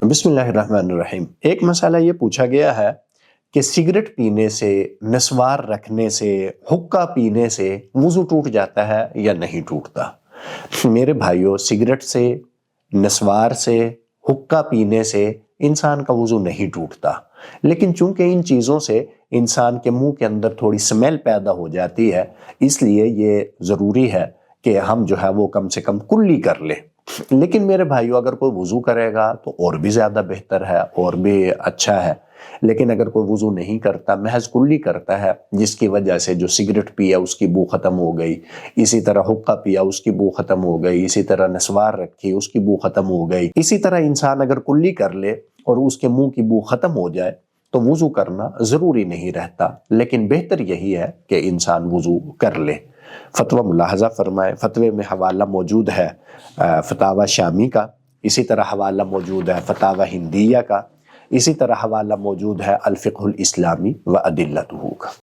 بسم اللہ الرحمن الرحیم۔ ایک مسئلہ یہ پوچھا گیا ہے کہ سگریٹ پینے سے، نسوار رکھنے سے، حقہ پینے سے وضو ٹوٹ جاتا ہے یا نہیں ٹوٹتا؟ میرے بھائیوں، سگریٹ سے، نسوار سے، حقہ پینے سے انسان کا وضو نہیں ٹوٹتا، لیکن چونکہ ان چیزوں سے انسان کے منہ کے اندر تھوڑی سمیل پیدا ہو جاتی ہے، اس لیے یہ ضروری ہے کہ ہم جو ہے وہ کم سے کم کلی کر لیں۔ لیکن میرے بھائیوں، اگر کوئی وضو کرے گا تو اور بھی زیادہ بہتر ہے، اور بھی اچھا ہے۔ لیکن اگر کوئی وضو نہیں کرتا، محض کلی کرتا ہے، جس کی وجہ سے جو سگریٹ پیا اس کی بو ختم ہو گئی، اسی طرح حقہ پیا اس کی بو ختم ہو گئی، اسی طرح نسوار رکھی اس کی بو ختم ہو گئی، اسی طرح انسان اگر کلی کر لے اور اس کے منہ کی بو ختم ہو جائے تو وضو کرنا ضروری نہیں رہتا، لیکن بہتر یہی ہے کہ انسان وضو کر لے۔ فتویٰ ملاحظہ فرمائے۔ فتوے میں حوالہ موجود ہے فتاوی شامی کا، اسی طرح حوالہ موجود ہے فتاوی ہندیہ کا، اسی طرح حوالہ موجود ہے الفقہ الاسلامی و ادلتہ کا۔